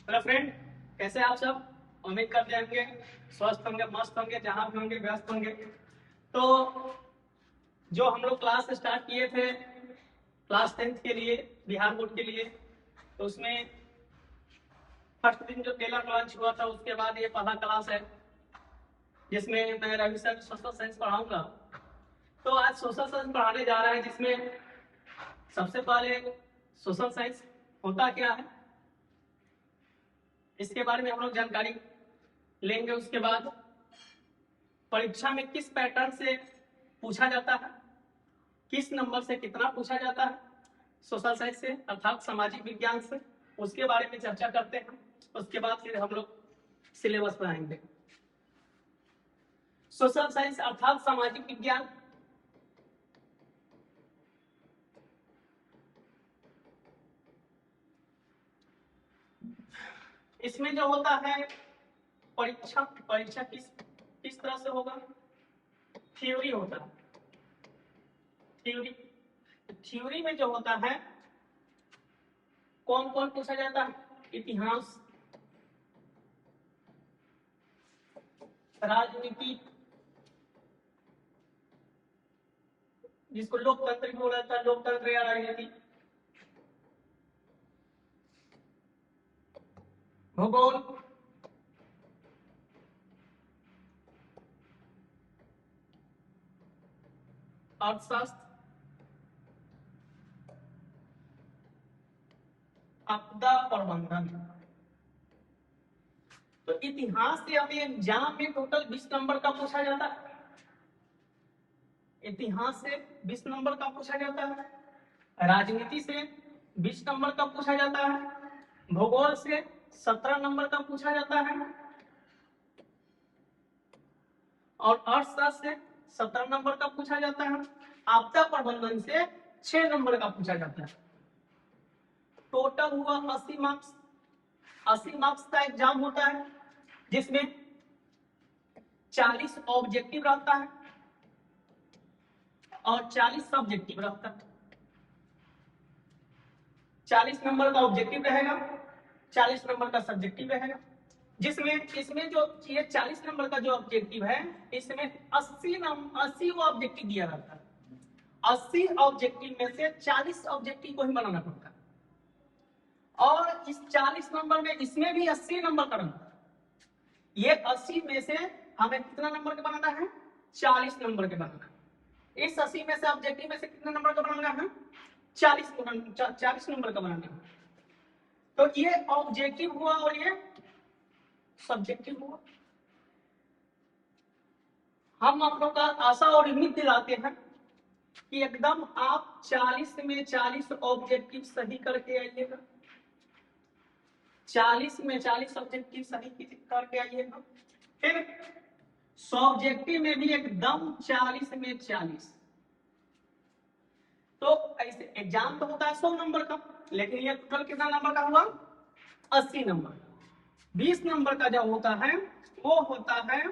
Hello friend, कैसे आप सब? उम्मीद करते होंगे स्वस्थ होंगे, मस्त होंगे, जहां भी होंगे व्यस्त होंगे। तो जो हम लोग क्लास स्टार्ट किए थे क्लास 10th के लिए, बिहार बोर्ड के लिए, तो उसमें फर्स्ट दिन जो ट्रेलर लॉन्च हुआ था उसके बाद ये पहला क्लास है जिसमें मैं रवि सर सोशल साइंस पढ़ाऊंगा। तो आज सोशल साइंस पढ़ाने जा रहा है जिसमें सबसे पहले सोशल साइंस होता क्या है इसके बारे में हम लोग जानकारी लेंगे। उसके बाद परीक्षा में किस पैटर्न से पूछा जाता है, किस नंबर से कितना पूछा जाता है सोशल साइंस से अर्थात सामाजिक विज्ञान से, उसके बारे में चर्चा करते हैं। उसके बाद फिर हम लोग सिलेबस पर आएंगे। सोशल साइंस अर्थात सामाजिक विज्ञान इसमें जो होता है परीक्षा परीक्षा किस तरह से होगा, थ्योरी होता है। थ्योरी में जो होता है कौन कौन पूछा जाता है, इतिहास, राजनीति, जिसको लोकतंत्र भी बोला जाता है, लोकतंत्र या राजनीति, भूगोल, अर्थशास्त्र, आपदा प्रबंधन। तो इतिहास से अभी एग्जाम में टोटल 20 नंबर का पूछा जाता है। इतिहास से 20 नंबर का पूछा जाता है, राजनीति से 20 नंबर का पूछा जाता है, भूगोल से 17 नंबर का पूछा जाता है और अर्थशास्त्र से 17 नंबर का पूछा जाता है, आपदा प्रबंधन से 6 नंबर का पूछा जाता है। टोटल हुआ 80 मार्क्स। 80 मार्क्स का एग्जाम होता है जिसमें 40 ऑब्जेक्टिव रहता है और 40 सब्जेक्टिव रहता है। 40 नंबर का ऑब्जेक्टिव रहेगा, 40 नंबर का सब्जेक्टिव रहेगा, जिसमें इसमें जो ये 40 नंबर का जो ऑब्जेक्टिव है इसमें 80 ऑब्जेक्टिव दिया रहता है। 80 ऑब्जेक्टिव में से 40 ऑब्जेक्टिव को ही बनाना पड़ता है और इस 40 नंबर में इसमें भी 80 नंबर का रहता है। ये 80 में से हमें कितना नंबर का बनाना है, 40 नंबर के बनाना है। इस 80 में से ऑब्जेक्टिव में से कितने नंबर का बनाना है, 40 नंबर का बनाना है। तो ये ऑब्जेक्टिव हुआ और ये सब्जेक्टिव हुआ। हम आप लोग का आशा और उम्मीद दिलाते हैं कि एकदम आप 40 में 40 ऑब्जेक्टिव सही करके आइएगा। 40 में 40 ऑब्जेक्टिव सही करके आइएगा। फिर सब्जेक्टिव में भी एकदम 40 में 40। तो ऐसे एग्जाम तो होता है 100 नंबर का, लेकिन ये टोटल कितना नंबर का हुआ, 80 नंबर। 20 नंबर का जो होता है वो होता है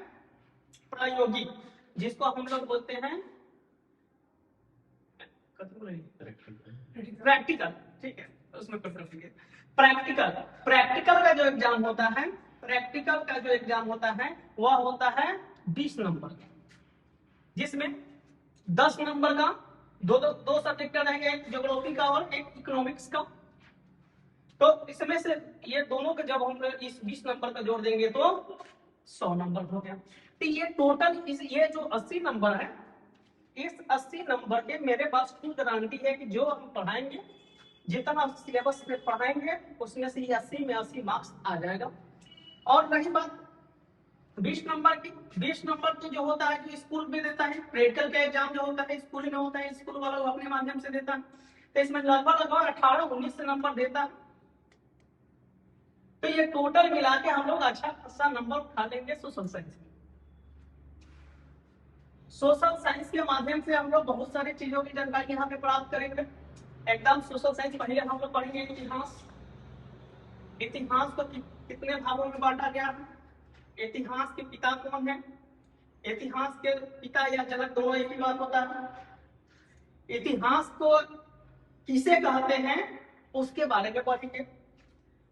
प्रायोगिक, जिसको हम लोग बोलते हैं प्रैक्टिकल। ठीक है, उसमें प्रैक्टिकल। प्रैक्टिकल का जो एग्जाम होता है, प्रैक्टिकल का जो एग्जाम होता है वह होता है 20 नंबर का, जिसमें 10 नंबर का दो सब्जेक्ट रहेंगे, एक ज्योग्राफी का और एक इकोनॉमिक्स का। तो इसमें से ये दोनों का जब हम इस 20 नंबर का जोड़ देंगे तो 100 नंबर हो गया। तो ये टोटल ये जो 80 नंबर है, इस 80 नंबर के मेरे पास फुल गारंटी है कि जो हम पढ़ाएंगे, जितना सिलेबस में पढ़ाएंगे उसमें से 80 में 80 मार्क्स आ जाएगा। और रही बात 20 नंबर की, 20 नंबर तो जो होता है जो स्कूल में देता है, प्रैक्टिकल का एग्जाम जो होता है स्कूल में होता है, स्कूल वाला अपने माध्यम से देता है, तो इसमें लगभग 18-19 नंबर देता है। तो ये टोटल मिला के हम लोग अच्छा खासा नंबर उठा लेंगे सोशल साइंस में। सोशल साइंस के माध्यम से हम लोग बहुत सारी चीजों की जानकारी यहाँ पे प्राप्त करेंगे। एकदम सोशल साइंस पहले हम लोग पढ़ेंगे इतिहास। इतिहास को कितने भागों में बांटा गया है, इतिहास के पिता कौन है, इतिहास के पिता या जनक दोनों एक ही बात होता है। इतिहास को किसे कहते हैं उसके बारे में पढ़ेंगे।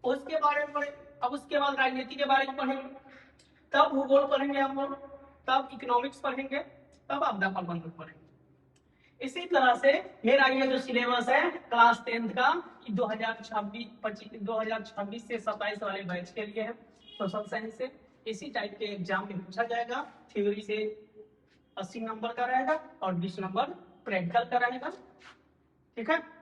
उसके बारे में पढ़े, अब उसके बाद राजनीति के बारे में पढ़ेंगे, तब भूगोल पढ़ेंगे हम लोग, तब इकोनॉमिक्स पढ़ेंगे, तब आपदा प्रबंधन पढ़ेंगे। इसी तरह से मेरा ये जो सिलेबस है क्लास 10th का 2026 से 27 वाले बैच के लिए है, सोशल साइंस से इसी टाइप के एग्जाम में पूछा जाएगा। थ्योरी से 80 नंबर का रहेगा और 20 नंबर प्रैक्टिकल का रहेगा। ठीक है।